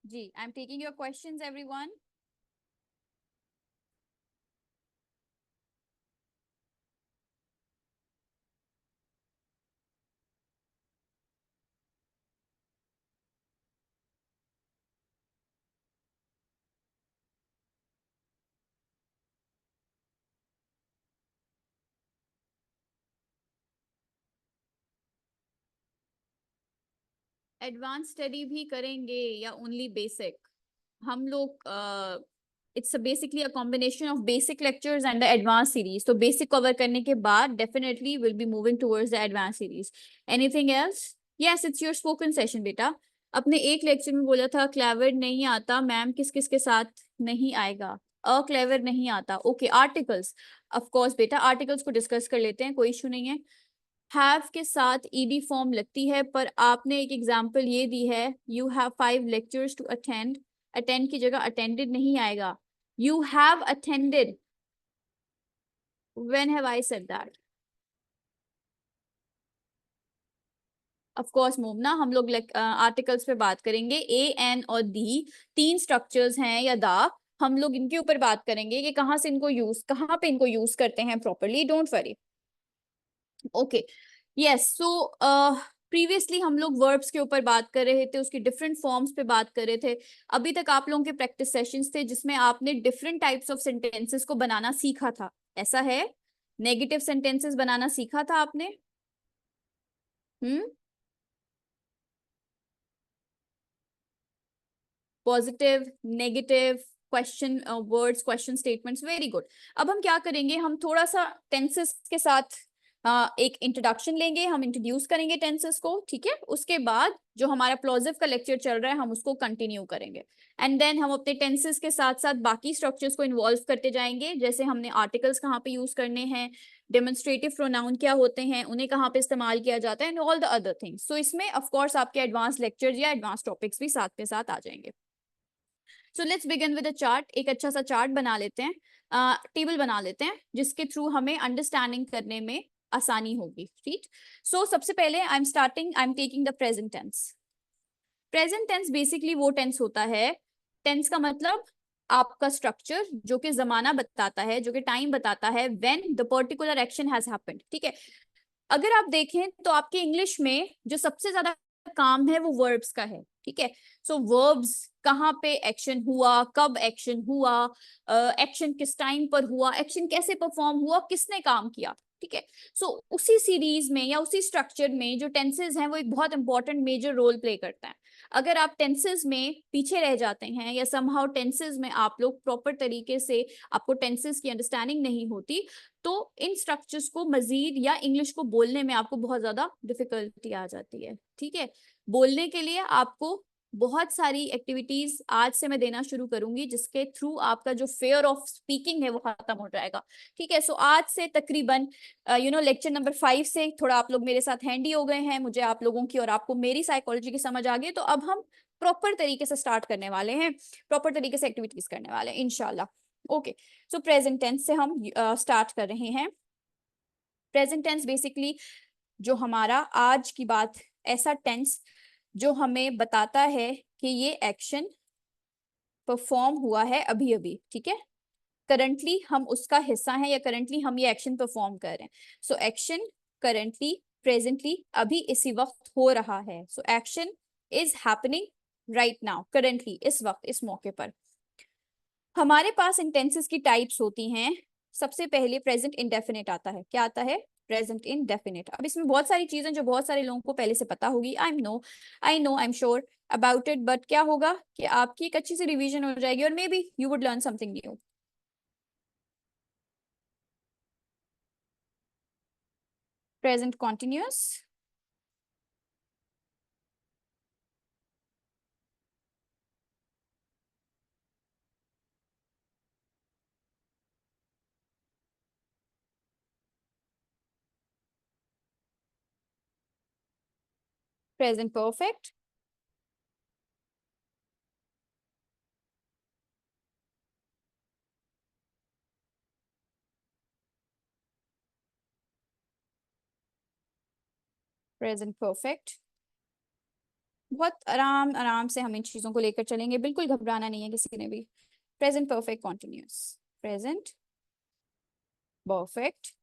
Ji, I am taking your questions everyone. Advance study भी करेंगे या ओनली बेसिक? हम लोग it's basically a combination of basic lectures and the advance series. तो basic cover करने के बाद definitely will be moving towards the advance series. Anything else? Yes, it's your spoken session बेटा। अपने एक लेक्चर में बोला था क्लेवर नहीं आता मैम, किस किस के साथ नहीं आएगा? अ क्लेवर नहीं आता। Okay, articles. ऑफ कोर्स बेटा, आर्टिकल्स को डिस्कस कर लेते हैं, कोई इशू नहीं है। हैव के साथ ईडी फॉर्म लगती है, पर आपने एक एग्जांपल ये दी है, you have 5 lectures to attend. Attend की जगह अटेंडेड नहीं आएगा। You have attended. When have I said that? Of course Momna, हम लोग आर्टिकल्स पे बात करेंगे। ए, एन और दी तीन स्ट्रक्चर्स हैं, या दा। हम लोग इनके ऊपर बात करेंगे कि कहाँ पे इनको यूज करते हैं properly. Don't worry. Okay, yes. So previously हम लोग वर्ब्स के ऊपर बात कर रहे थे, उसकी डिफरेंट फॉर्म्स पे बात कर रहे थे। अभी तक आप लोगों के प्रैक्टिस सेशंस थे जिसमें आपने डिफरेंट टाइप्स ऑफ सेंटेंसेस को बनाना सीखा था, ऐसा है? नेगेटिव सेंटेंसेस बनाना सीखा था आपने। Hmm. Positive, negative, question words, question statements, very good. अब हम क्या करेंगे, हम थोड़ा सा टेंसेस के साथ एक इंट्रोडक्शन लेंगे, हम इंट्रोड्यूस करेंगे टेंसेस को, ठीक है? उसके बाद जो हमारा प्लॉजिव का लेक्चर चल रहा है हम उसको कंटिन्यू करेंगे। एंड देन हम अपने टेंसेस के साथ साथ बाकी स्ट्रक्चर्स को इन्वॉल्व करते जाएंगे, जैसे हमने आर्टिकल्स कहाँ पे यूज करने हैं, डेमोन्स्ट्रेटिव प्रोनाउन क्या होते हैं, उन्हें कहाँ पे इस्तेमाल किया जाता है, and all the other things. So इसमें ऑफ कोर्स आपके एडवांस लेक्चर या एडवांस टॉपिक्स भी साथ के साथ आ जाएंगे। So let's begin with a chart. एक अच्छा सा चार्ट बना लेते हैं, टेबल बना लेते हैं, जिसके थ्रू हमें अंडरस्टैंडिंग करने में आसानी होगी, ठीक? सो सबसे पहले I am taking the present tense. Present tense basically वो टेंस होता है, टेंस का मतलब आपका स्ट्रक्चर जो कि जमाना बताता है, जो कि टाइम बताता है, when the particular action has happened, ठीक है? अगर आप देखें तो आपके इंग्लिश में जो सबसे ज्यादा काम है वो वर्ब्स का है, ठीक है? सो वर्ब्स, कहाँ पे एक्शन हुआ, कब एक्शन हुआ, एक्शन किस टाइम पर हुआ, एक्शन कैसे परफॉर्म हुआ, किसने काम किया, ठीक है? सो उसी सीरीज में या उसी स्ट्रक्चर में जो टेंसेज हैं वो एक बहुत इंपॉर्टेंट मेजर रोल प्ले करता है। अगर आप टेंसेज में पीछे रह जाते हैं या समहाउ टेंसेज में आप लोग प्रॉपर तरीके से, आपको टेंसेज की अंडरस्टैंडिंग नहीं होती, तो इन स्ट्रक्चर्स को मजीद या इंग्लिश को बोलने में आपको बहुत ज्यादा डिफिकल्टी आ जाती है, ठीक है? बोलने के लिए आपको बहुत सारी एक्टिविटीज आज से मैं देना शुरू करूंगी, जिसके थ्रू आपका जो फेयर ऑफ स्पीकिंग है वो खत्म हो जाएगा, ठीक है? सो आज से तकरीबन लेक्चर नंबर 5 से थोड़ा आप लोग मेरे साथ हैंडी हो गए हैं, मुझे आप लोगों की और आपको मेरी साइकोलॉजी की समझ आ गई, तो अब हम प्रॉपर तरीके से स्टार्ट करने वाले हैं, प्रॉपर तरीके से एक्टिविटीज करने वाले हैं इंशाल्लाह। ओके, सो प्रेजेंट टेंस से हम स्टार्ट कर रहे हैं। प्रेजेंट टेंस बेसिकली जो हमारा आज की बात, ऐसा टेंस जो हमें बताता है कि ये एक्शन परफॉर्म हुआ है अभी अभी, ठीक है? करंटली हम उसका हिस्सा हैं या करंटली हम ये एक्शन परफॉर्म कर रहे हैं। सो एक्शन करंटली, प्रेजेंटली, अभी इसी वक्त हो रहा है। So action is happening right now, currently, इस वक्त, इस मौके पर। हमारे पास इन टेंसेस की टाइप्स होती हैं। सबसे पहले प्रेजेंट इंडेफिनिट आता है। क्या आता है? Present indefinite. अब इसमें बहुत सारी चीजें जो बहुत सारे लोगों को पहले से पता होगी, I am sure about it, but क्या होगा कि आपकी एक अच्छी सी रिवीजन हो जाएगी और may be you would learn something new. Present continuous, present perfect, present perfect, बहुत आराम आराम से हम इन चीजों को लेकर चलेंगे, बिल्कुल घबराना नहीं है किसी ने भी। Present perfect continuous, present perfect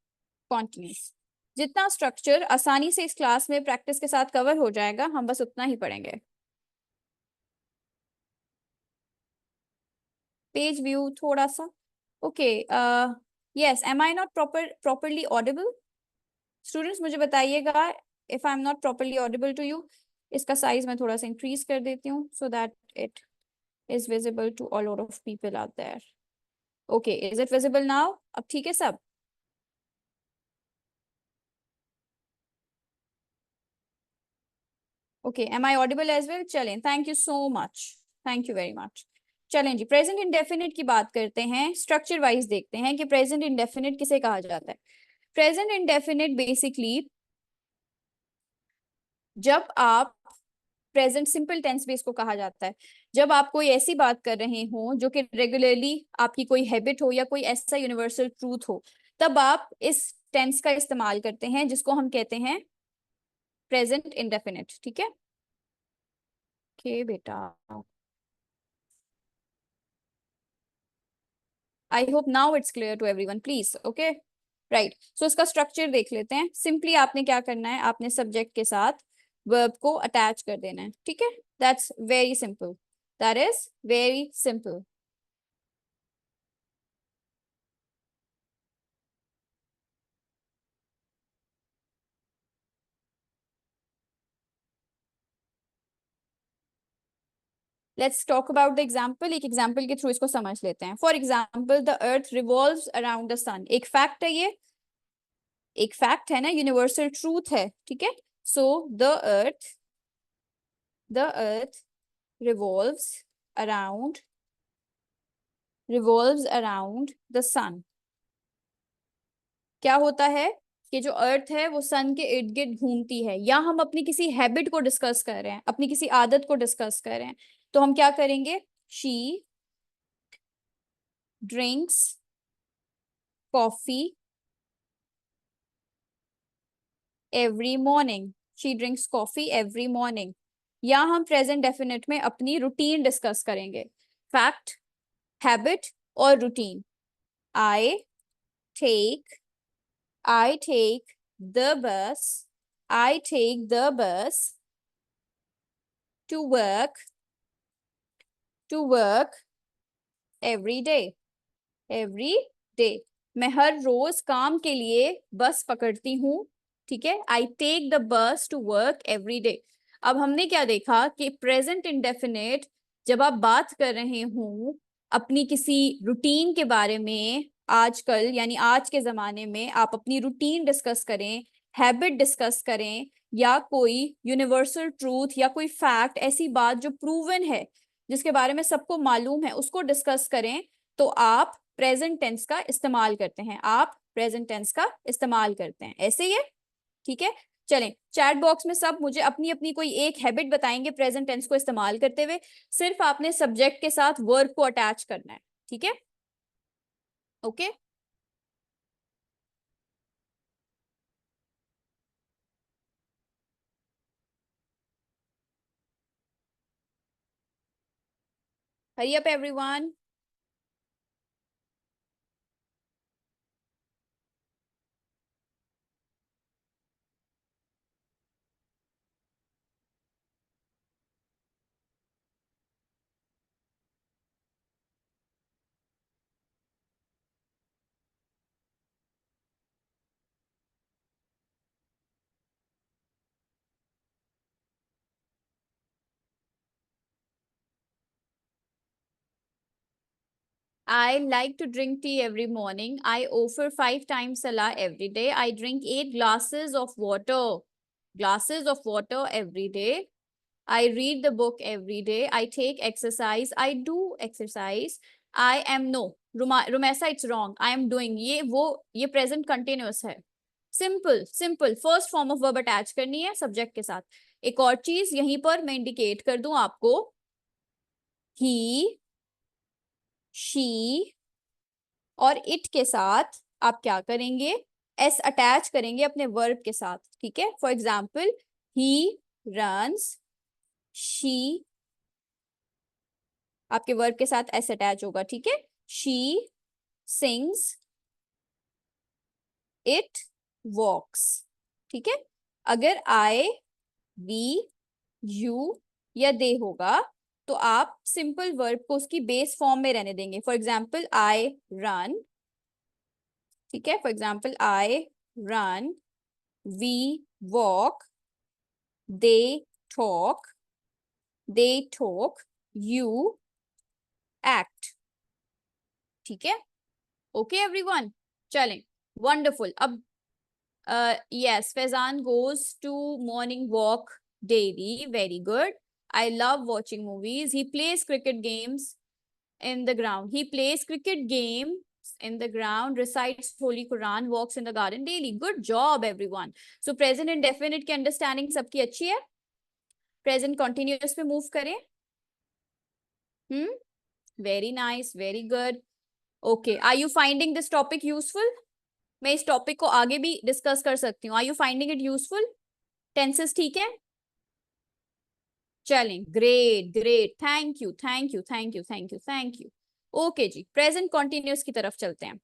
continuous. जितना स्ट्रक्चर आसानी से इस क्लास में प्रैक्टिस के साथ कवर हो जाएगा, हम बस उतना ही पढ़ेंगे। पेज व्यू थोड़ा सा, okay. Yes, am I not properly audible? Students मुझे बताइएगा if I am not properly audible to you. इसका साइज मैं थोड़ा सा इंक्रीज कर देती हूँ so that it is visible to all of people out there. Okay, is it visible now? अब ठीक है सब? Okay, am I audible as well? चलें, thank you so much, thank you very much. चलें जी, प्रेजेंट इंडेफिनिट की बात करते हैं, स्ट्रक्चर वाइज देखते हैं कि प्रेजेंट इंडेफिनिट किसे कहा जाता है। प्रेजेंट इंडेफिनिट बेसिकली जब आप प्रेजेंट सिंपल टेंस भी इसको कहा जाता है, जब आप कोई ऐसी बात कर रहे हो जो कि रेगुलरली आपकी कोई हैबिट हो या कोई ऐसा यूनिवर्सल ट्रूथ हो, तब आप इस टेंस का इस्तेमाल करते हैं जिसको हम कहते हैं प्रेजेंट इंडेफिनिट। ठीक है, ओके बेटा, I hope now it's clear to everyone, please. Okay, right. So इसका स्ट्रक्चर देख लेते हैं। सिंपली आपने क्या करना है, आपने सब्जेक्ट के साथ वर्ब को अटैच कर देना है। ठीक है, that's very simple, that is very simple. Let's talk about the example, एक एग्जाम्पल के थ्रू इसको समझ लेते हैं। For example, the earth revolves around the sun. एक फैक्ट है ये, एक फैक्ट है ना, यूनिवर्सल ट्रूथ है। ठीक है, so the earth revolves around the sun. क्या होता है कि जो अर्थ है वो सन के इर्द गिर्द घूमती है, या हम अपनी किसी हैबिट को डिस्कस कर रहे हैं, अपनी किसी आदत को डिस्कस कर रहे हैं, तो हम क्या करेंगे? She drinks coffee every morning. She drinks coffee every morning. या हम प्रेजेंट डेफिनेट में अपनी रूटीन डिस्कस करेंगे, फैक्ट, हैबिट और routine. I take I take the bus I take the bus to work every day every day. मैं हर रोज काम के लिए बस पकड़ती हूँ। ठीक है, I take the bus to work every day. अब हमने क्या देखा कि प्रेजेंट इंडेफिनिट जब आप बात कर रहे हो अपनी किसी रूटीन के बारे में, आजकल यानी आज के जमाने में आप अपनी रूटीन डिस्कस करें, हैबिट डिस्कस करें, या कोई यूनिवर्सल ट्रूथ या कोई फैक्ट, ऐसी बात जो प्रूवन है, जिसके बारे में सबको मालूम है, उसको डिस्कस करें, तो आप प्रेजेंट टेंस का इस्तेमाल करते हैं। आप प्रेजेंट टेंस का इस्तेमाल करते हैं, ऐसे ही है। ठीक है, चलें, चैट बॉक्स में सब मुझे अपनी अपनी कोई एक हैबिट बताएंगे प्रेजेंट टेंस को इस्तेमाल करते हुए। सिर्फ आपने सब्जेक्ट के साथ वर्ब को अटैच करना है। ठीक है, okay. Hari up everyone. I like to drink tea every morning. I offer 5 times salah every day. I drink 8 glasses of water. Glasses of water every day. I read the book every day. I take exercise. I do exercise. I am no. Rumesa, it's wrong. I am doing. ये present continuous है. Simple simple, first form of verb attach करनी है subject के साथ। एक और चीज यहीं पर मैं इंडिकेट कर दूं आपको, ही शी और इट के साथ आप क्या करेंगे? एस अटैच करेंगे अपने वर्ब के साथ। ठीक है, for example, he runs she, आपके वर्ब के साथ एस अटैच होगा, ठीक है। शी सिंग्स, इट वॉक्स, ठीक है। अगर आई, वी, यू या दे होगा तो आप सिंपल वर्ब को उसकी बेस फॉर्म में रहने देंगे। फॉर एग्जाम्पल आई रन, ठीक है। For example I run, we walk, they talk, they talk, you act, ठीक है। ओके एवरीवन, चलें, वंडरफुल। अब yes, Faizan goes to morning walk daily. Very good. I love watching movies. He plays cricket games in the ground. He plays cricket games in the ground, recites Holy Quran, walks in the garden daily. Good job, everyone. So present indefinite की understanding सबकी अच्छी है। Present continuous पे move करें। Very nice, very good. Okay, are you finding this topic useful? मैं इस topic को आगे भी डिस्कस कर सकती हूँ। Are you finding it useful? Tenses ठीक है? चलें, great great, thank you thank you thank you thank you thank you. Okay जी, प्रेजेंट कॉन्टिन्यूस की तरफ चलते हैं।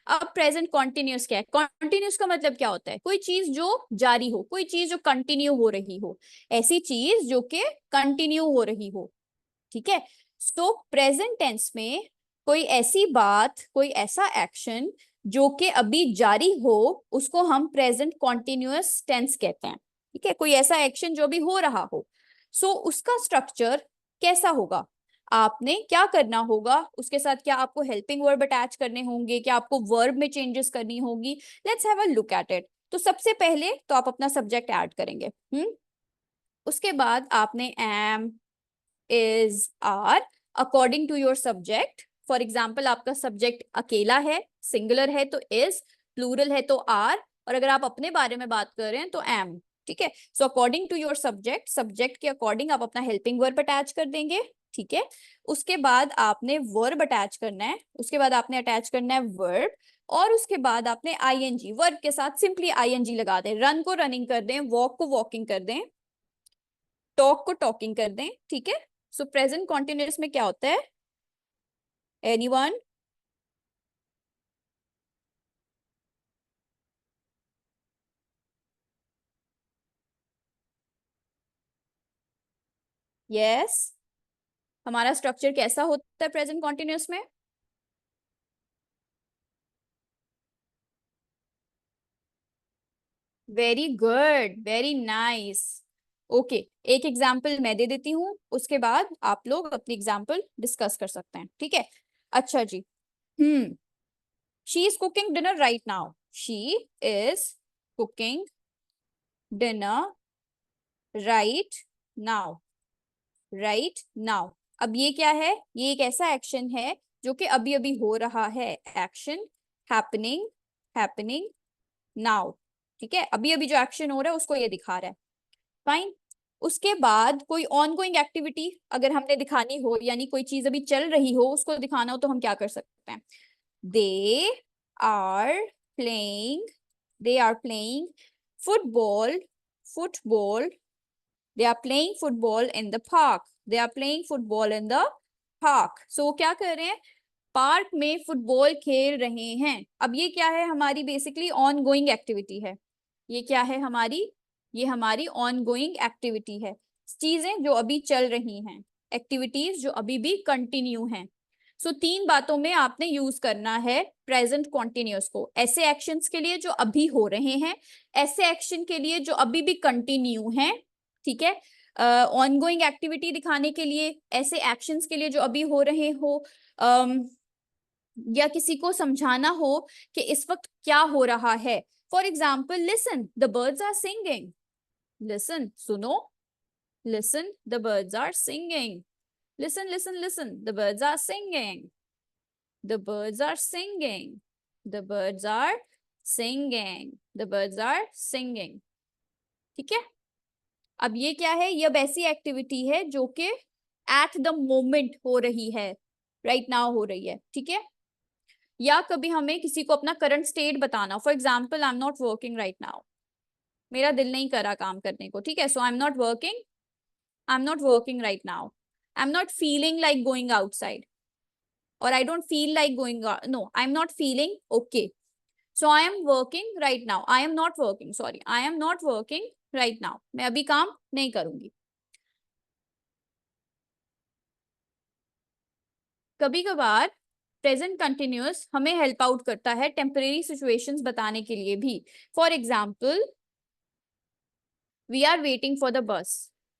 अब प्रेजेंट कॉन्टिन्यूस क्या है? कॉन्टिन्यूस का मतलब क्या होता है? कोई चीज जो जारी हो, कोई चीज जो कंटिन्यू हो रही हो, ऐसी चीज जो कि कंटिन्यू हो रही हो, ठीक है। सो प्रेजेंट टेंस में कोई ऐसी बात, कोई ऐसा एक्शन जो कि अभी जारी हो, उसको हम प्रेजेंट कॉन्टिन्यूअस टेंस कहते हैं, ठीक है। कोई ऐसा एक्शन जो अभी हो रहा हो, सो उसका स्ट्रक्चर कैसा होगा? आपने क्या करना होगा उसके साथ? क्या आपको हेल्पिंग वर्ब अटैच करने होंगे? क्या आपको वर्ब में चेंजेस करनी होगी? Let's have a look at it. तो सबसे पहले तो आप अपना सब्जेक्ट ऐड करेंगे, उसके बाद आपने am, is, are according to your subject. For example, आपका सब्जेक्ट अकेला है, सिंगुलर है तो इज, प्लूरल है तो आर, और अगर आप अपने बारे में बात कर रहे हैं तो एम, ठीक है। So according to your subject, subject के अकॉर्डिंग आप अपना हेल्पिंग वर्ब अटैच कर देंगे, ठीक है। उसके बाद आपने वर्ब अटैच करना है, उसके बाद आपने अटैच करना है वर्ब, और उसके बाद आपने आईएनजी, वर्ब के साथ सिंपली आईएनजी लगा दें। रन को रनिंग कर दें, वॉक को वॉकिंग कर दें, टॉक को टॉकिंग कर दें, ठीक है। सो प्रेजेंट कॉन्टिन्यूअस में क्या होता है? एनीवन? यस, हमारा स्ट्रक्चर कैसा होता है प्रेजेंट कॉन्टिन्यूअस में? Very good, very nice. Okay, एक एग्जाम्पल मैं दे देती हूँ, उसके बाद आप लोग अपनी एग्जाम्पल डिस्कस कर सकते हैं, ठीक है। अच्छा जी, she is cooking dinner right now. She is cooking dinner right now, right now. अब ये क्या है? ये एक ऐसा एक्शन है जो कि अभी अभी हो रहा है। एक्शन हैपनिंग, हैपनिंग नाउ, ठीक है। अभी अभी जो एक्शन हो रहा है उसको ये दिखा रहा है, फाइन। उसके बाद कोई ऑनगोइंग एक्टिविटी अगर हमने दिखानी हो, यानी कोई चीज अभी चल रही हो उसको दिखाना हो, तो हम क्या कर सकते हैं? They are playing, they are playing football, football, they are playing football in the park, they are playing football in the park। so वो क्या कर रहे हैं? पार्क में फुटबॉल खेल रहे हैं। अब ये क्या है? हमारी बेसिकली ऑन गोइंग एक्टिविटी है। ये क्या है हमारी? ये हमारी ऑन गोइंग एक्टिविटी है, चीजें जो अभी चल रही हैं, एक्टिविटीज जो अभी भी कंटिन्यू हैं। सो तीन बातों में आपने यूज करना है प्रेजेंट कॉन्टिन्यूअस को। ऐसे एक्शंस के लिए जो अभी हो रहे हैं, ऐसे एक्शन के लिए जो अभी भी कंटिन्यू हैं, ठीक है। ऑनगोइंग एक्टिविटी दिखाने के लिए, ऐसे एक्शंस के लिए जो अभी हो रहे हो, या किसी को समझाना हो कि इस वक्त क्या हो रहा है। For example, listen the birds are singing. Listen, सुनो, listen the birds are singing. Listen listen listen, the birds are singing, the birds are singing, the birds are singing, the birds are singing, ठीक है। अब ये क्या है? ये अब ऐसी एक्टिविटी है जो कि एट द मोमेंट हो रही है, राइट नाउ हो रही है, ठीक है। या कभी हमें किसी को अपना करंट स्टेट बताना, for example, I am not working right now, मेरा दिल नहीं करा काम करने को, ठीक है। So I am not working I'm not working right now. I'm not feeling like going outside. Or I don't feel like going out. No, I'm not feeling okay. So I am working right now. I am not working. Sorry. I am not working right now. मैं अभी काम नहीं करूंगी. कभी कभार present continuous हमें help out करता है टेम्परेरी सिचुएशंस बताने के लिए भी. For example, we are waiting for the bus.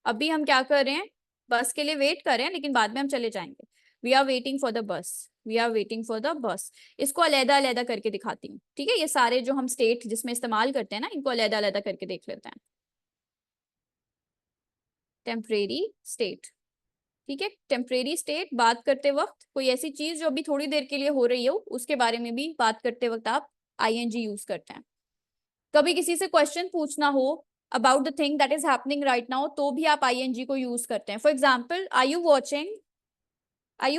अभी हम क्या कर रहे हैं? बस के लिए वेट कर रहे हैं, लेकिन बाद में हम चले जाएंगे. We are waiting for the bus. We are waiting for the bus. इसको अलग अलग करके दिखाती हूँ. ठीक है, ये सारे जो हम स्टेट जिसमें इस्तेमाल करते हैं ना, इनको अलग अलग करके देख लेते हैं. Temporary state. ठीक है, टेम्परेरी स्टेट बात करते वक्त कोई ऐसी चीज जो अभी थोड़ी देर के लिए हो रही हो, उसके बारे में भी बात करते वक्त आप आईएनजी यूज करते हैं. कभी किसी से क्वेश्चन पूछना हो about the thing that is happening right now, तो भी आप आईएनजी को यूज करते हैं. For example, are you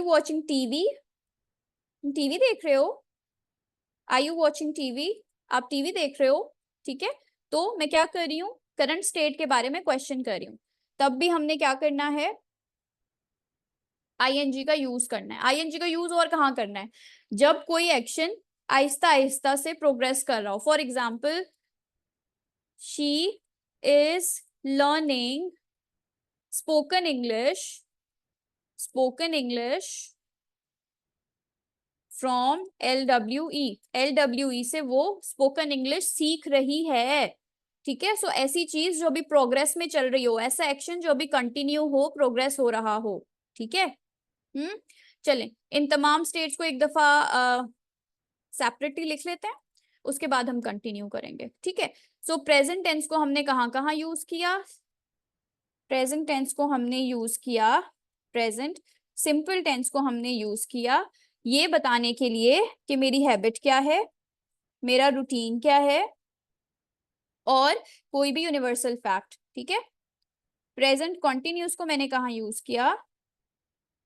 watching TV? TV देख रहे हो? Are you watching TV? आप टीवी देख रहे हो? ठीक है, तो मैं क्या कर रही हूँ? करंट स्टेट के बारे में क्वेश्चन कर रही हूँ. तब भी हमने क्या करना है? आईएनजी का यूज करना है. आईएनजी का यूज और कहाँ करना है? जब कोई एक्शन आहिस्ता आहिस्ता से प्रोग्रेस कर रहा हो. For example, she is learning spoken English. Spoken English from LWE. LWE से वो स्पोकन इंग्लिश सीख रही है. ठीक है, सो ऐसी चीज जो अभी प्रोग्रेस में चल रही हो, ऐसा एक्शन जो अभी कंटिन्यू हो, प्रोग्रेस हो रहा हो. ठीक है. चलें, इन तमाम स्टेट्स को एक दफा सेपरेटली लिख लेते हैं, उसके बाद हम कंटिन्यू करेंगे. ठीक है, सो प्रेजेंट टेंस को हमने कहाँ कहाँ यूज किया? प्रेजेंट टेंस को हमने यूज किया, प्रेजेंट सिंपल टेंस को हमने यूज किया ये बताने के लिए कि मेरी हैबिट क्या है, मेरा रूटीन क्या है, और कोई भी यूनिवर्सल फैक्ट. ठीक है. प्रेजेंट कॉन्टिन्यूस को मैंने कहाँ यूज किया?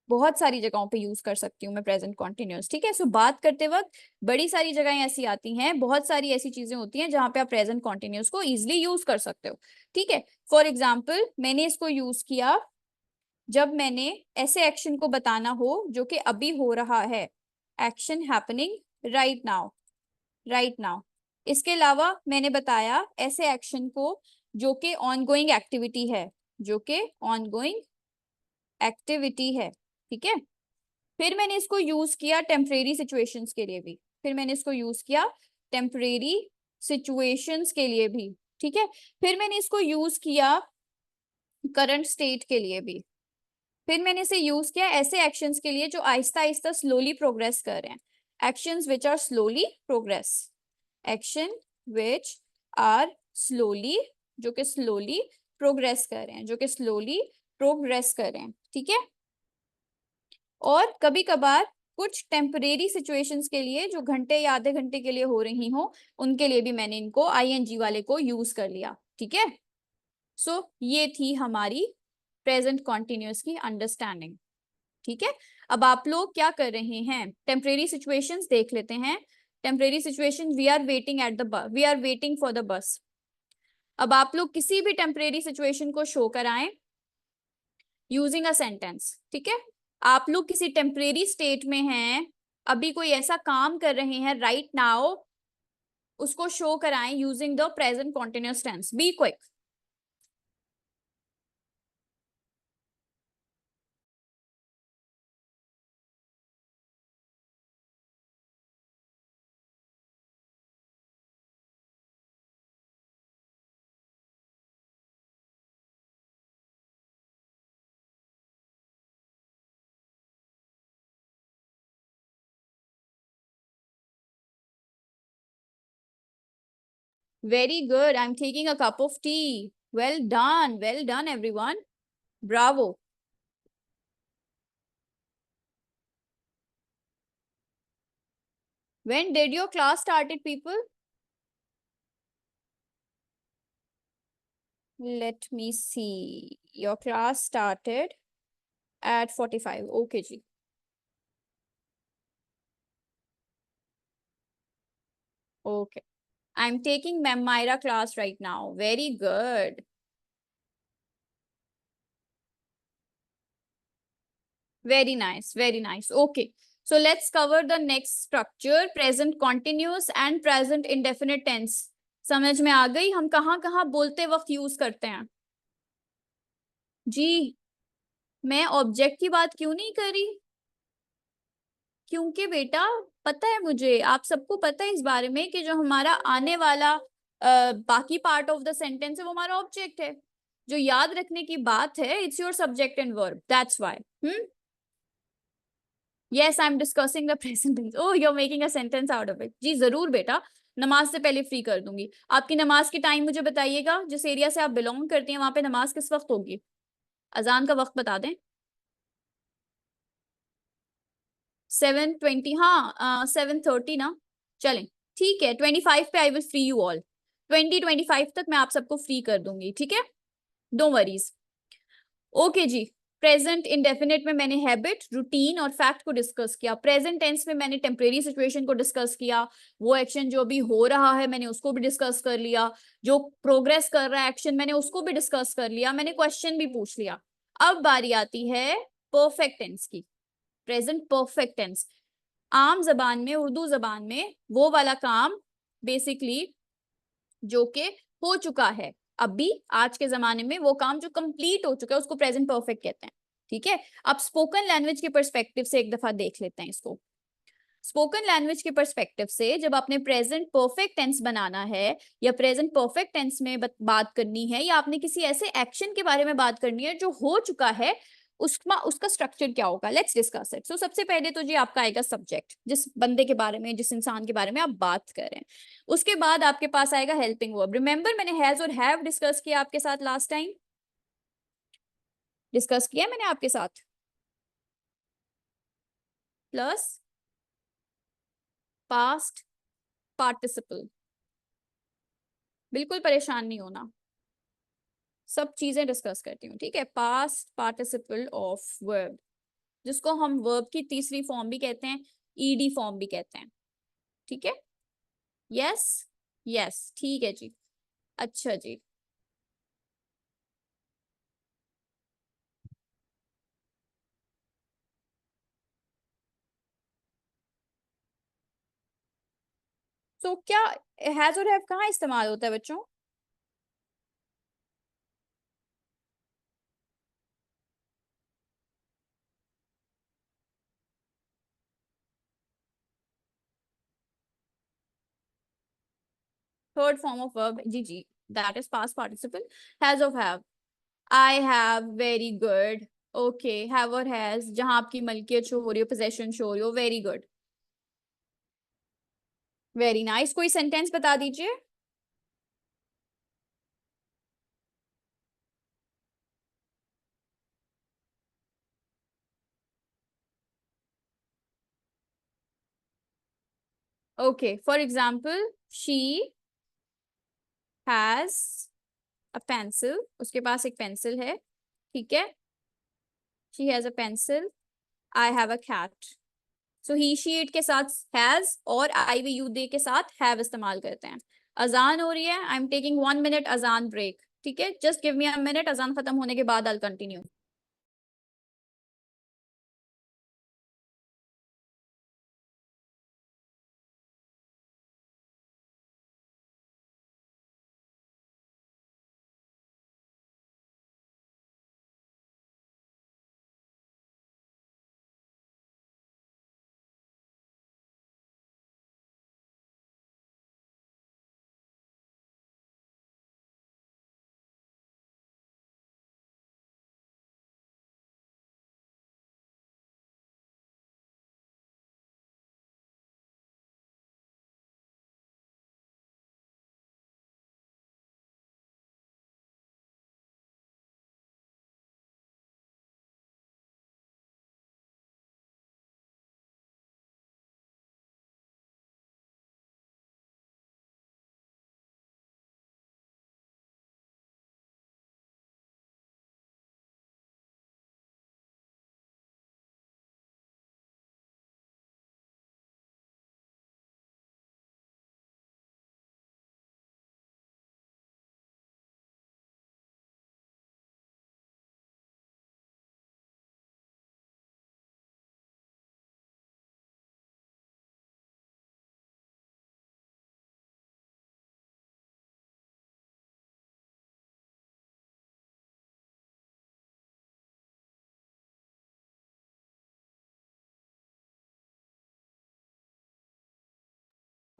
बहुत सारी जगहों पे यूज कर सकती हूँ मैं प्रेजेंट कॉन्टिन्यूस. ठीक है, सो बात करते वक्त बड़ी सारी जगहें ऐसी आती हैं, बहुत सारी ऐसी चीजें होती हैं जहां पे आप प्रेजेंट कॉन्टिन्यूस को इजिली यूज कर सकते हो. ठीक है, फॉर एग्जाम्पल, मैंने इसको यूज किया जब मैंने ऐसे एक्शन को बताना हो जो कि अभी हो रहा है. Action happening right now. Right now. इसके अलावा मैंने बताया ऐसे एक्शन को जो कि ऑनगोइंग एक्टिविटी है, जो कि ऑनगोइंग एक्टिविटी है. ठीक है, फिर मैंने इसको यूज किया टेम्परेरी सिचुएशंस के लिए भी. फिर मैंने इसको यूज किया टेम्परेरी सिचुएशंस के लिए भी. ठीक है, फिर मैंने इसको यूज किया करंट स्टेट के लिए भी. फिर मैंने इसे यूज किया ऐसे एक्शंस के लिए जो आहिस्ता आहिस्ता स्लोली प्रोग्रेस कर रहे हैं. Actions which are slowly progress. Action which are slowly, जो कि स्लोली प्रोग्रेस कर रहे हैं, जो कि स्लोली प्रोग्रेस कर रहे हैं. ठीक है, और कभी कभार कुछ टेम्परेरी सिचुएशंस के लिए जो घंटे या आधे घंटे के लिए हो रही हो, उनके लिए भी मैंने इनको आईएनजी वाले को यूज कर लिया. ठीक है, सो ये थी हमारी प्रेजेंट कॉन्टिन्यूअस की अंडरस्टैंडिंग. ठीक है, अब आप लोग क्या कर रहे हैं? टेम्परेरी सिचुएशंस देख लेते हैं. Temporary situation, we are waiting at the bus, we are waiting for the bus. अब आप लोग किसी भी टेम्परेरी सिचुएशन को शो कराएं यूजिंग अ सेंटेंस. ठीक है, आप लोग किसी टेम्परेरी स्टेट में हैं, अभी कोई ऐसा काम कर रहे हैं राइट नाउ, उसको शो कराएं using the present continuous tense. Be quick. Very good. I'm taking a cup of tea. Well done. Well done, everyone. Bravo. When did your class started, people? Let me see. Your class started at 45. Okay, ji. Okay. I'm taking Ma'am Myra class right now. Very good. Very nice, very nice. Okay. So let's cover the next structure, present continuous and present indefinite tense. समझ में आ गई हम कहाँ कहाँ बोलते वक्त use करते हैं? जी, मैं ऑब्जेक्ट की बात क्यों नहीं करी? क्योंकि बेटा पता है मुझे, आप सबको पता है इस बारे में कि जो हमारा आने वाला बाकी पार्ट ऑफ द सेंटेंस है वो हमारा ऑब्जेक्ट है। जो याद रखने की बात है, it's your subject and verb, that's why. Yes, I am discussing the present tense. Oh, you are making a sentence out of it. जी जरूर बेटा, नमाज से पहले फ्री कर दूंगी। आपकी नमाज की टाइम मुझे बताइएगा, जिस एरिया से आप बिलोंग करती हैं वहां पे नमाज किस वक्त होगी? अजान का वक्त बता दें। 7:20, हाँ 7:30 ना। चलें, ठीक है, 25 पे I will free you all. 20-25 तक मैं आप सबको फ्री कर दूंगी, ठीक है, नो वरीज। ओके जी। प्रेजेंट इंडेफिनिट में मैंने हैबिट, रूटीन और फैक्ट को डिस्कस किया। प्रेजेंट टेंस में मैंने टेम्परेरी सिचुएशन को डिस्कस किया, वो एक्शन जो भी हो रहा है मैंने उसको भी डिस्कस कर लिया, जो प्रोग्रेस कर रहा है एक्शन मैंने उसको भी डिस्कस कर लिया, मैंने क्वेश्चन भी पूछ लिया। अब बारी आती है परफेक्ट टेंस की। प्रेजेंट परफेक्ट टेंस, आम जबान में, उर्दू जबान में वो वाला काम बेसिकली जो कि हो चुका है अभी आज के जमाने में, वो काम जो कंप्लीट हो चुका है उसको प्रेजेंट परफेक्ट कहते हैं। ठीक है, अब स्पोकन लैंग्वेज के पर्सपेक्टिव से एक दफा देख लेते हैं इसको। स्पोकन लैंग्वेज के पर्सपेक्टिव से जब आपने प्रेजेंट परफेक्ट टेंस बनाना है या प्रेजेंट परफेक्ट टेंस में बात करनी है, या आपने किसी ऐसे एक्शन के बारे में बात करनी है जो हो चुका है, उसका उसका स्ट्रक्चर क्या होगा, लेट्स डिस्कस इट। सो सबसे पहले तो जी आपका आएगा सब्जेक्ट, जिस बंदे के बारे में, जिस इंसान के बारे में आप बात कर रहे हैं। उसके बाद आपके पास आएगा हेल्पिंग वर्ब। रिमेंबर मैंने हैज और हैव डिस्कस किया आपके साथ लास्ट टाइम, डिस्कस किया मैंने आपके साथ। Plus past participle. बिल्कुल परेशान नहीं होना, सब चीजें डिस्कस करती हूँ, ठीक है। पास्ट पार्टिसिपल ऑफ वर्ब, जिसको हम वर्ब की तीसरी फॉर्म भी कहते हैं, ईडी फॉर्म भी कहते हैं, ठीक है। यस, यस ठीक है जी। अच्छा जी, तो क्या हैज और हैव कहाँ इस्तेमाल होता है बच्चों? थर्ड फॉर्म ऑफ वर्ब, जी जी, that is past participle, has और have. I have, very good. Okay, have और हैज जहां आपकी मलकियत शो हो रही हो, पोजेशन शो हो रही हो, वेरी गुड, वेरी नाइस। कोई सेंटेंस बता दीजिए। Okay, for example, she has a pencil, उसके पास एक पेंसिल है, ठीक है। She has a pencil, I have a cat. So he she it के साथ हैज और आई वी यू दे के साथ हैव इस्तेमाल करते हैं। अजान हो रही है, आई एम टेकिंग 1 मिनट अजान ब्रेक, ठीक है, just give me a minute, अजान खत्म होने के बाद आई कंटिन्यू।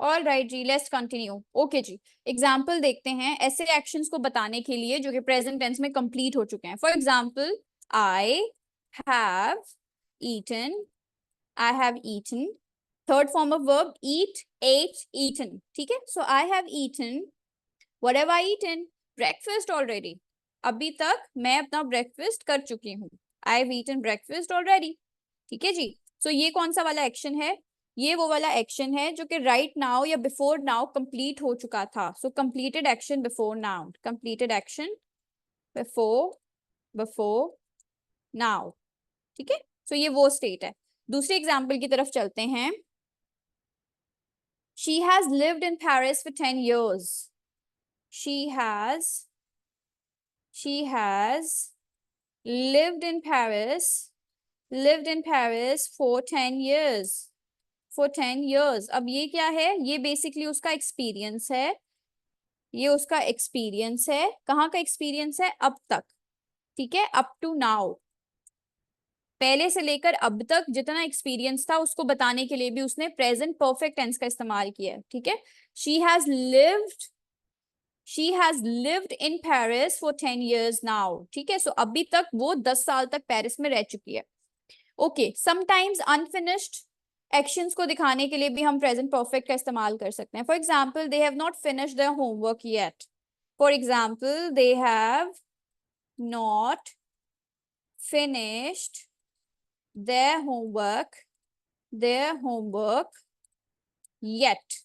ऑल राइट जी, लेट्स कंटिन्यू। ओके जी, एग्जाम्पल देखते हैं ऐसे एक्शंस को बताने के लिए जो कि प्रेजेंट टेंस में कंप्लीट हो चुके हैं। For example, I have eaten, I have eaten. Third form of verb, eat, ate, eaten. ठीक है, so I have eaten, what have I eaten? Breakfast already. अभी तक मैं अपना ब्रेकफास्ट कर चुकी हूँ। I have eaten breakfast already. ठीक है जी, सो ये कौन सा वाला एक्शन है? ये वो वाला एक्शन है जो कि राइट नाउ या बिफोर नाउ कंप्लीट हो चुका था। So completed action before now, completed action before, before now. ठीक है, सो ये वो स्टेट है। दूसरे एग्जाम्पल की तरफ चलते हैं। She has lived in Paris for 10 years. She has lived in Paris, lived in Paris for 10 years. For 10 years. अब ये क्या है? ये बेसिकली उसका एक्सपीरियंस है। ये उसका एक्सपीरियंस है। कहाँ का एक्सपीरियंस है? अब तक। ठीक है, अप टू नाउ, पहले से लेकर अब तक जितना एक्सपीरियंस था उसको बताने के लिए भी उसने प्रेजेंट परफेक्ट टेंस का इस्तेमाल किया है। ठीक है, she has lived, she has lived in Paris for 10 years now. ठीक है, सो अभी तक वो 10 साल तक पेरिस में रह चुकी है। ओके, समटाइम्स अनफिनिश्ड एक्शंस को दिखाने के लिए भी हम प्रेजेंट परफेक्ट का इस्तेमाल कर सकते हैं। For example, they have not finished their homework yet. For example, they have not finished their homework, their homework yet।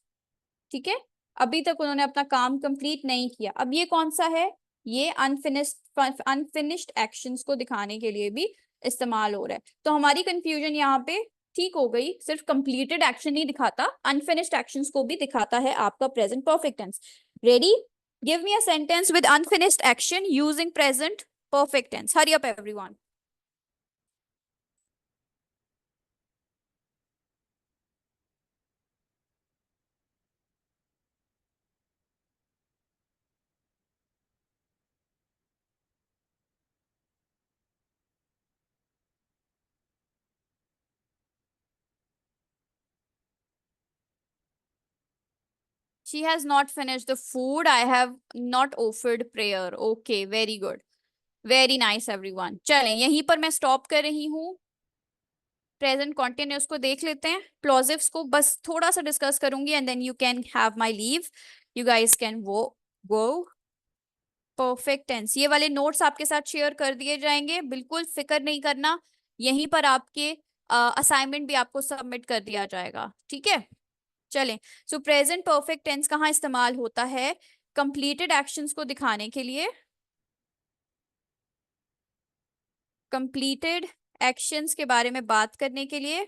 ठीक है, अभी तक उन्होंने अपना काम कंप्लीट नहीं किया। अब ये कौन सा है? ये अनफिनिश्ड एक्शंस को दिखाने के लिए भी इस्तेमाल हो रहा है। तो हमारी कंफ्यूजन यहाँ पे ठीक हो गई। सिर्फ कंप्लीटेड एक्शन नहीं दिखाता, अनफिनिश्ड एक्शंस को भी दिखाता है आपका present perfect tense. Ready? Give me a sentence with unfinished action using present perfect tense. Hurry up everyone. She has not finished the food. I have not offered prayer. Okay, very good. Very nice everyone. चलें, यहीं पर मैं stop कर रही हूँ। Present continuous को देख लेते हैं, प्लॉजिव्स को बस थोड़ा सा डिस्कस करूंगी and then you can have my leave. You guys can वो गो। परफेक्ट टेंस, ये वाले नोट्स आपके साथ शेयर कर दिए जाएंगे, बिल्कुल फिक्र नहीं करना। यहीं पर आपके असाइनमेंट भी आपको सबमिट कर दिया जाएगा। ठीक है, चलें। सो प्रेजेंट परफेक्ट टेंस कहाँ इस्तेमाल होता है? कंप्लीटेड एक्शंस को दिखाने के लिए, कंप्लीटेड एक्शंस के बारे में बात करने के लिए।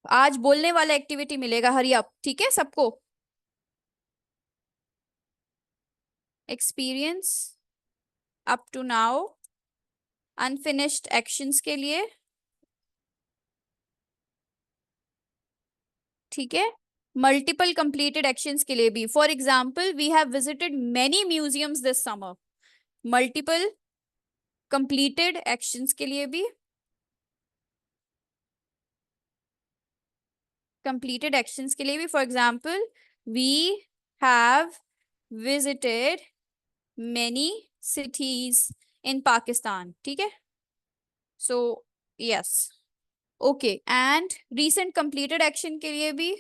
आज बोलने वाला एक्टिविटी मिलेगा, हरी अप। ठीक है सबको? Experience up to now, unfinished actions के लिए। ठीक है, मल्टीपल कंप्लीटेड एक्शंस के लिए भी। For example, we have visited many museums this summer. Multiple completed actions के लिए भी, कंप्लीटेड एक्शंस के लिए भी। For example, we have visited many cities in Pakistan. ठीक है, so yes, okay. And recent completed action के लिए भी,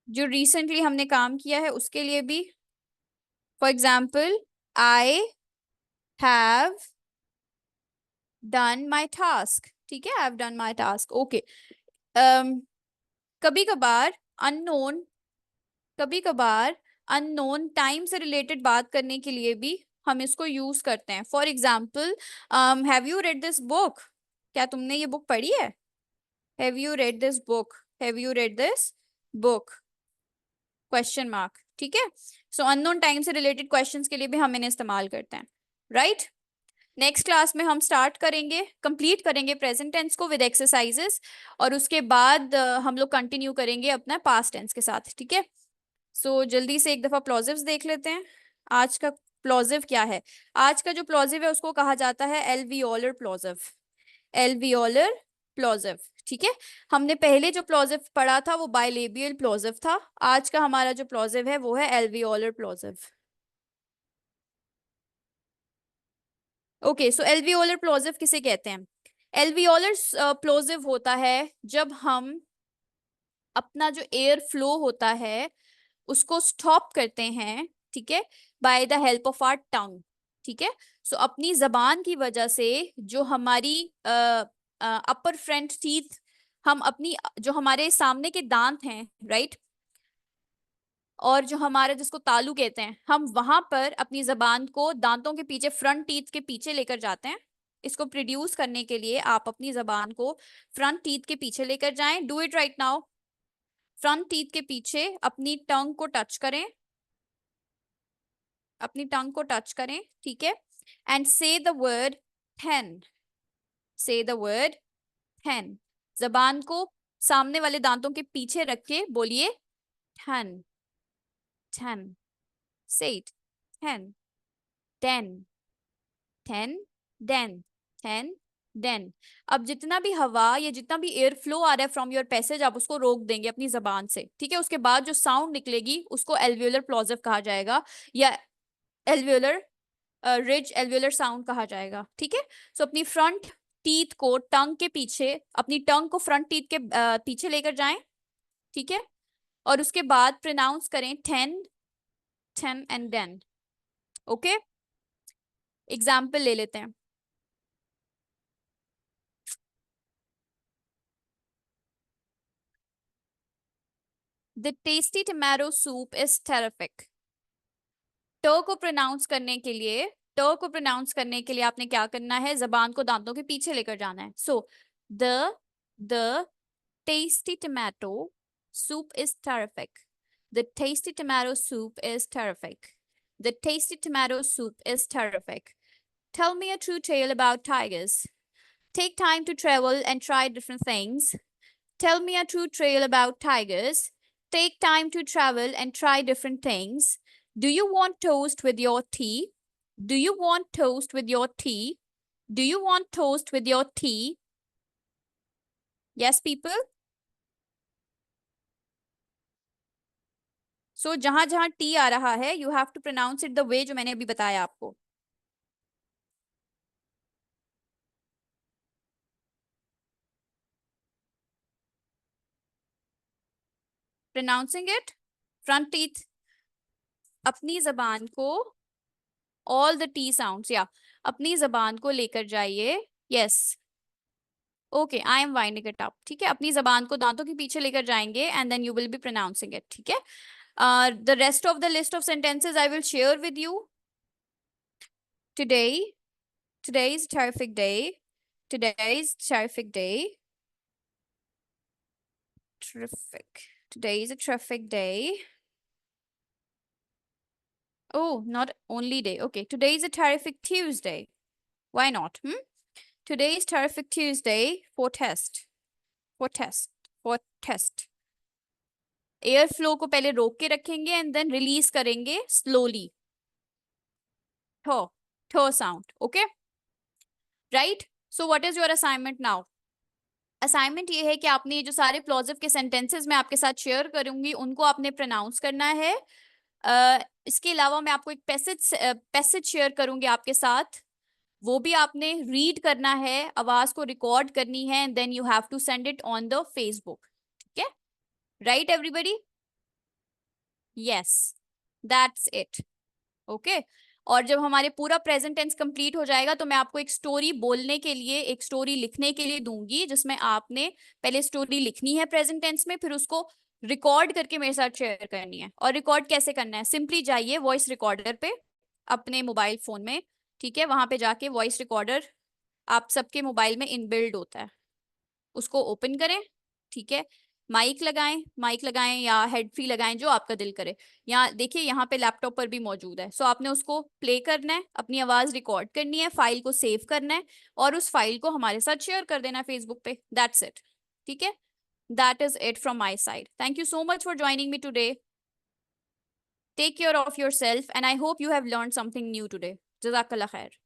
जो रिसेंटली हमने काम किया है उसके लिए भी। For example, I have done my task. ठीक है, I have done my task. Okay, कभी कभार अननोन, कभी कभार अननोन टाइम से रिलेटेड बात करने के लिए भी हम इसको यूज करते हैं। For example, have you read this book? क्या तुमने ये बुक पढ़ी है? Have you read this book? Have you read this book? Question mark. ठीक है, सो अननोन टाइम से रिलेटेड क्वेश्चंस के लिए भी हम इन्हें इस्तेमाल करते हैं। राइट, नेक्स्ट क्लास में हम स्टार्ट करेंगे, कंप्लीट करेंगे प्रेजेंट टेंस को विद एक्सरसाइजेस, और उसके बाद हम लोग कंटिन्यू करेंगे अपना पास्ट टेंस के साथ। ठीक है, सो जल्दी से एक दफा प्लॉजिव्स देख लेते हैं। आज का प्लॉजिव क्या है? आज का जो प्लॉजिव है उसको कहा जाता है एल्वियोलर प्लॉजिव। एल्वियोलर प्लॉजिव, ठीक है। हमने पहले जो प्लॉजिव पढ़ा था वो बाइलेबियल प्लॉजिव था, आज का हमारा जो प्लॉजिव है वो है एल्वियोलर प्लॉजिव। ओके, सो एल्वियोलर प्लॉजिव किसे कहते हैं? एल्वियोलर प्लॉजिव होता है जब हम अपना जो एयर फ्लो होता है उसको स्टॉप करते हैं, ठीक है, by the help of our tongue, ठीक है। सो अपनी जबान की वजह से जो हमारी अपर फ्रंट टीथ, हम अपनी जो हमारे सामने के दांत हैं, राइट, और जो हमारे जिसको तालू कहते हैं, हम वहां पर अपनी जबान को दांतों के पीछे, फ्रंट टीथ के पीछे लेकर जाते हैं। इसको प्रोड्यूस करने के लिए आप अपनी जबान को फ्रंट टीथ के पीछे लेकर जाएं। Do it right now. Front teeth के पीछे अपनी टंग को टच करें, अपनी टंग को टच करें, ठीक है, एंड से द वर्ड 10, से द वर्ड 10। जबान को सामने वाले दांतों के पीछे रख के बोलिए 10, 10, से इट, 10, 10, 10, देन, 10, देन। अब जितना भी हवा या जितना भी एयर फ्लो आ रहा है फ्रॉम योर पैसेज, आप उसको रोक देंगे अपनी जबान से, ठीक है। उसके बाद जो साउंड निकलेगी उसको एल्वियोलर प्लॉजिव कहा जाएगा, या एल्वियोलर रिज एल्वियोलर साउंड कहा जाएगा, ठीक है। सो अपनी फ्रंट टीथ को टंग के पीछे, अपनी टंग को फ्रंट टीथ के पीछे लेकर जाएं, ठीक है, और उसके बाद प्रोनाउंस करें 10, 10 एंड देन। ओके, एग्जाम्पल ले लेते हैं। The tasty tomato soup is terrific. ट को प्रोनाउंस करने के लिए, ट को प्रोनाउंस करने के लिए आपने क्या करना है, जबान को दांतों के पीछे लेकर जाना है। So the tasty tomato soup is terrific. The tasty tomato soup is terrific. The tasty tomato soup is terrific. Tell me a true tale about tigers. Take time to travel and try different things. Tell me a true tale about tigers. Take time to travel and try different things. Do you want toast with your tea? Do you want toast with your tea? Do you want toast with your tea? Yes, people? So जहां जहां T आ रहा है you have to pronounce it the way जो मैंने अभी बताया आपको। प्रोनाउंसिंग इट, फ्रंट टीथ, अपनी जबान को, ऑल द टी साउंड्स, या अपनी जबान को लेकर जाइए। Yes, okay, I am winding it up, ठीक है। अपनी जबान को दांतों के पीछे लेकर जाएंगे and then you will be pronouncing it, ठीक है। The rest of the list of sentences I will share with you today. Today is a terrific day. Today is a terrific day. Terrific. Today is a terrific day. Oh, not only day. Okay, today is a terrific Tuesday. Why not? Today is terrific Tuesday for test. For test. For test. Air flow को पहले रोक के रखेंगे and then release करेंगे slowly. ठो, ठो sound. Okay, right. So what is your assignment now? Assignment ये है कि आपने ये जो सारे प्लॉजिव के सेंटेंसेस मैं आपके साथ शेयर करूंगी उनको आपने प्रोनाउंस करना है। इसके अलावा मैं आपको एक पैसेज शेयर करूंगी आपके साथ, वो भी आपने रीड करना है, आवाज को रिकॉर्ड करनी है and then you have to send it on the Facebook, ठीक है, right everybody? Yes, that's it. Okay, और जब हमारे पूरा प्रेजेंट टेंस कंप्लीट हो जाएगा तो मैं आपको एक स्टोरी बोलने के लिए, एक स्टोरी लिखने के लिए दूंगी, जिसमें आपने पहले स्टोरी लिखनी है प्रेजेंट टेंस में, फिर उसको रिकॉर्ड करके मेरे साथ शेयर करनी है। और रिकॉर्ड कैसे करना है? सिंपली जाइए वॉइस रिकॉर्डर पे अपने मोबाइल फोन में, ठीक है, वहां पे जाके वॉइस रिकॉर्डर आप सबके मोबाइल में इनबिल्ड होता है, उसको ओपन करें, ठीक है, माइक लगाएं, माइक लगाएं या हेड फ्री लगाएं, जो आपका दिल करे। यहाँ देखिए, यहाँ पे लैपटॉप पर भी मौजूद है। सो आपने उसको प्ले करना है, अपनी आवाज रिकॉर्ड करनी है, फाइल को सेव करना है और उस फाइल को हमारे साथ शेयर कर देना फेसबुक पे। दैट्स इट, ठीक है। That is it from my side. Thank you so much for joining me today. Take care of yourself and I hope you have learn something new today. जज़ाकल्लाह खैर।